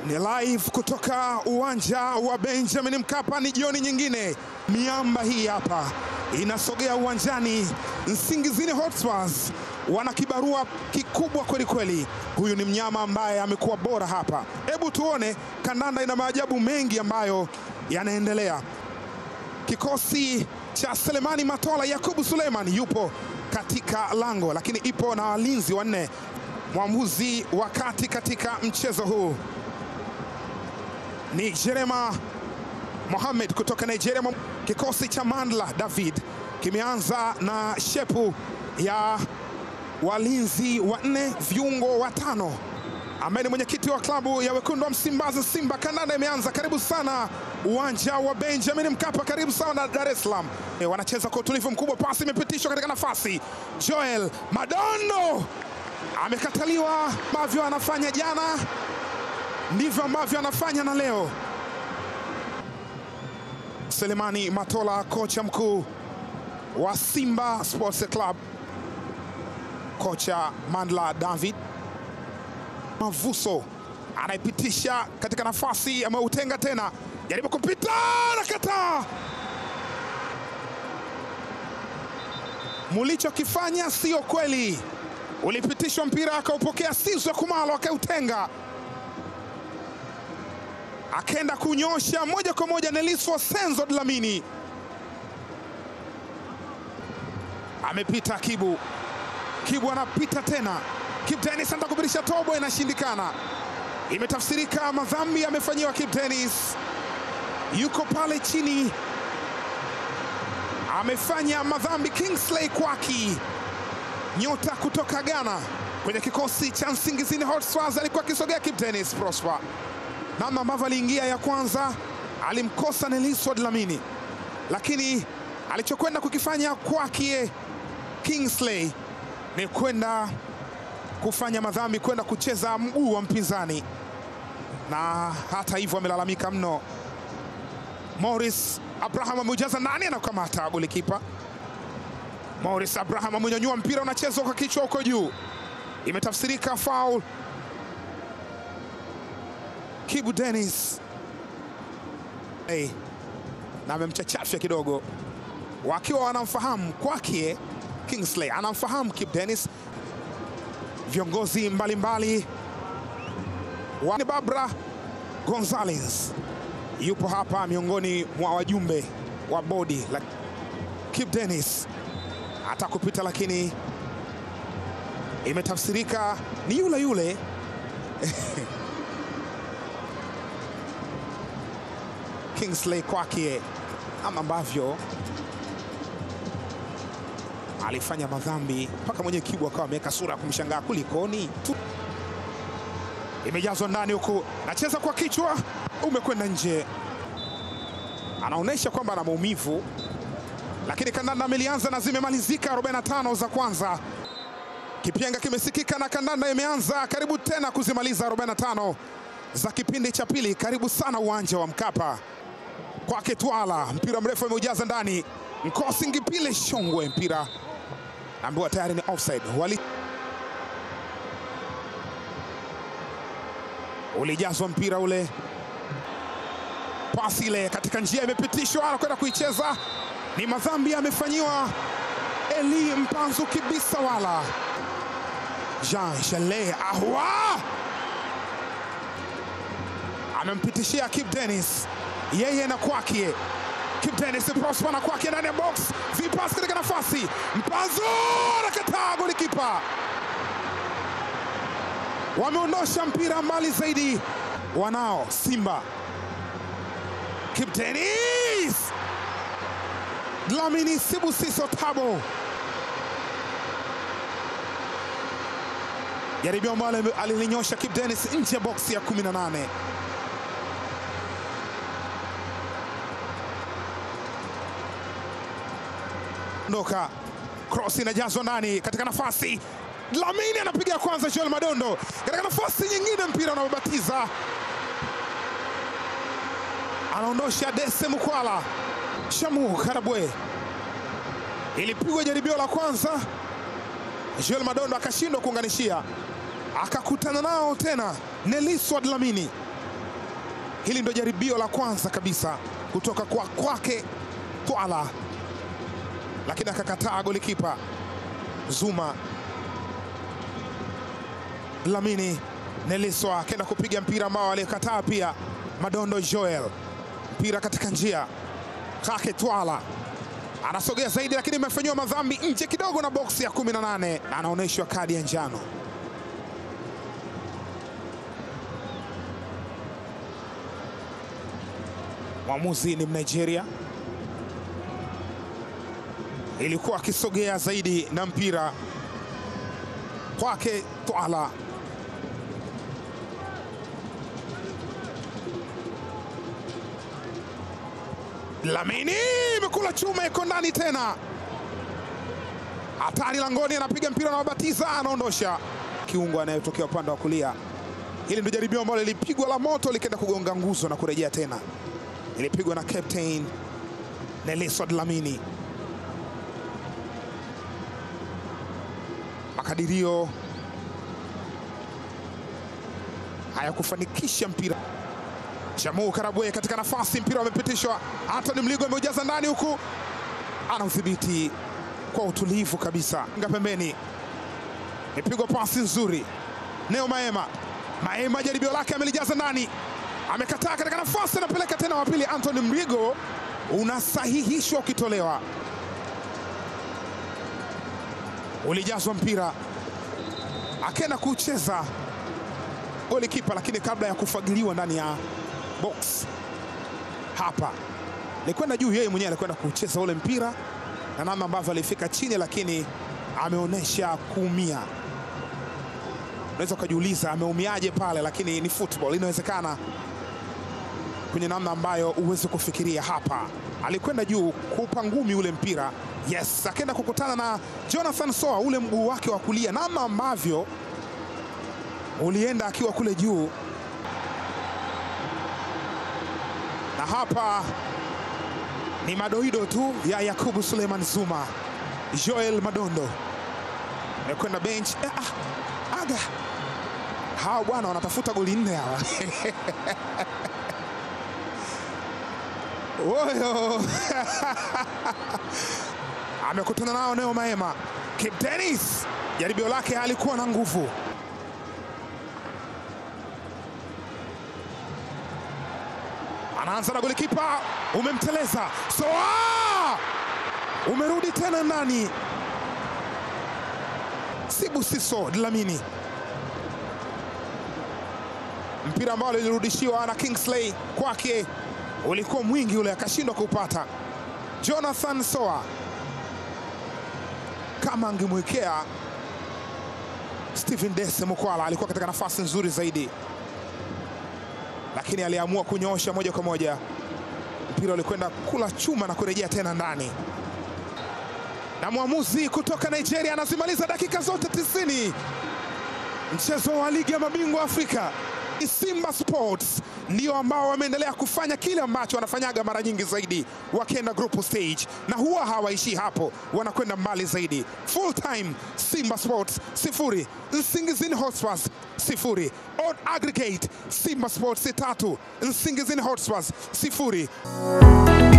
Ni live kutoka uwanja wa Benjamin Mkapa. Ni jioni nyingine, miamba hii hapa inasogea uwanjani. Nsingizini Hotspurs wana kibarua kikubwa kweli kweli. Huyu ni mnyama ambaye amekuwa bora hapa. Hebu tuone, kandanda ina maajabu mengi ambayo yanaendelea. Kikosi cha Selemani Matola, Yakubu Suleiman yupo katika lango, lakini ipo na walinzi wanne. Mwamuzi wa kati katika mchezo huu ni Jerema Mohamed kutoka Nigeria. Kikosi cha Mandla David kimeanza na shepu ya walinzi wanne, viungo watano, ambaye ni mwenyekiti wa klabu ya wekundu wa Msimbazi Simba. Kandanda imeanza. Karibu sana uwanja wa Benjamin Mkapa, karibu sana Dar es Salaam. Wanacheza kwa utulivu mkubwa, pasi imepitishwa katika nafasi. Joel Madondo amekataliwa. Ambavyo anafanya jana ndivyo ambavyo anafanya na leo. Selemani Matola, kocha mkuu wa Simba Sports Club. Kocha Mandla David Mavuso anaipitisha katika nafasi, ameutenga tena, jaribu kupita na kata. Mulichokifanya sio kweli. Ulipitishwa mpira, akaupokea Sizwe Kumalo, akautenga, akaenda kunyosha moja kwa moja Neliswa Senzo Dlamini. Amepita Kibu anapita tena. Kibu Dennis anataka kupitisha tobo, inashindikana. Imetafsirika madhambi amefanyiwa Kibu Dennis. Yuko pale chini, amefanya madhambi Kingsley Kwaki, nyota kutoka Ghana kwenye kikosi cha Nsingizini Hotspurs. Alikuwa akisogea Kibu Dennis Prosper, namna ambavyo aliingia ya kwanza alimkosa Neliswa Dlamini, lakini alichokwenda kukifanya Kwaki Kingsley ni kwenda kufanya madhambi, kwenda kucheza mguu wa mpinzani, na hata hivyo amelalamika mno. Morris Abraham amejaza nani, anakamata golikipa. Morris Abraham amenyanyua mpira, unachezwa kwa kichwa huko juu, imetafsirika foul. Kibu Dennis na amemchachafya kidogo, wakiwa wanamfahamu Kwaki Kingsley anamfahamu Kibu Dennis. Viongozi mbalimbali wa Barbara Gonzalez yupo hapa miongoni mwa wajumbe wa bodi. Kibu Dennis atakupita, lakini imetafsirika ni yule yule Kingsley Kwaki, ama ambavyo alifanya madhambi mpaka mwenye Kibu akawa ameweka sura ya kumshangaa, kulikoni. Imejazwa ndani huku, nacheza kwa kichwa, umekwenda nje. Anaonyesha kwamba ana maumivu, lakini kandanda amelianza na zimemalizika 45 za kwanza. Kipenga kimesikika na kandanda imeanza. Karibu tena kuzimaliza 45 za kipindi cha pili. Karibu sana uwanja wa Mkapa. Kwake Twala, mpira mrefu ameujaza ndani. Nkosi Ngipile Shongwe, mpira ambaye tayari ni offside. Ulijazwa mpira ule, pasi ile katika njia imepitishwa, anakwenda kuicheza. Ni madhambi amefanyiwa Eli Mpanzu Kibisawala. Jean Shale Ahwa amempitishia Kibu Dennis, yeye na Kwaki. Kibu Dennis Prosper na Kwaki ndani ya box, vipasi katika nafasi. Mpanzu anakataa, golikipa. Wameondosha mpira mbali zaidi wanao Simba. Kibu Dennis, Dlamini Sibusiso Tabo, jaribio ambalo alilinyosha Kibu Dennis nje ya box ya 18. Ndoka cross inajazwa ndani katika nafasi. Dlamini anapiga kwanza, Joel Madondo katika nafasi nyingine, mpira unaobatiza, anaondosha Dese Mukwala. Shamu Karabwe, ilipigwa jaribio la kwanza, Joel Madondo akashindwa kuunganishia, akakutana nao tena Neliswa Dlamini. Hili ndio jaribio la kwanza kabisa kutoka kwake Twala, lakini akakataa golikipa Zuma. Dlamini Neliswa akaenda kupiga mpira ambao alikataa pia Madondo Joel. Mpira katika njia kwake Twala, anasogea zaidi, lakini imefanywa madhambi nje kidogo na boksi ya 18 na anaonyeshwa kadi ya njano. Mwamuzi ni Nigeria, ilikuwa akisogea zaidi na mpira kwake Twala. Dlamini imekula chuma, iko ndani tena. Hatari langoni, anapiga mpira na wabatiza, anaondosha kiungo anayetokea upande wa kulia. Hili ndio jaribio ambalo lilipigwa la moto likaenda kugonga nguzo na kurejea tena. Ilipigwa na captain Neliswa Dlamini. Makadirio hayakufanikisha mpira. Jamu Karabwe katika nafasi, mpira umepitishwa. Anthony Mligo ameujaza ndani, huku ana udhibiti kwa utulivu kabisa. Nga pembeni, ipigwa pasi nzuri. Neo Maema jaribio lake amelijaza ndani, amekataa katika nafasi, anapeleka tena wa pili. Anthony Mligo unasahihishwa ukitolewa. Ulijazwa mpira, akaenda kucheza golikipa, lakini kabla ya kufagiliwa ndani ya box hapa ni kwenda juu. Yeye mwenyewe alikwenda kucheza ule mpira na namna ambavyo alifika chini, lakini ameonyesha kuumia. Unaweza kujiuliza ameumiaje pale, lakini ni football, inawezekana kwenye namna ambayo uweze kufikiria. Hapa alikwenda juu kuupa ngumi ule mpira, yes, akaenda kukutana na Jonathan Soa, ule mguu wake wa kulia, namna ambavyo ulienda akiwa kule juu. Na hapa ni madoido tu ya Yakubu Suleiman Zuma. Joel Madondo amekwenda bench. Aga hawa bwana wanatafuta goli 4 hawa. Oyo. Amekutana nao Neo Maema. Kibu Denis jaribio lake halikuwa na nguvu. Anaanza na golikipa, umemteleza. Soa umerudi tena ndani. Sibusiso Dlamini, mpira ambao ulirudishiwa na Kingsley kwake ulikuwa mwingi ule, akashindwa kupata. Jonathan Soa kama angemwekea Stephen Dese Mukwala alikuwa katika nafasi nzuri zaidi, lakini aliamua kunyoosha moja kwa moja. Mpira ulikwenda kula chuma na kurejea tena ndani. Na mwamuzi kutoka Nigeria anazimaliza dakika zote 90 mchezo wa ligi ya mabingwa Afrika. Simba Sports ndio ambao wameendelea kufanya kile ambacho wanafanyaga mara nyingi zaidi, wakienda group stage, na huwa hawaishi hapo, wanakwenda mbali zaidi. Full time Simba Sports 0, Nsingizini Hotspurs 0. On aggregate Simba Sports 3, Nsingizini Hotspurs 0.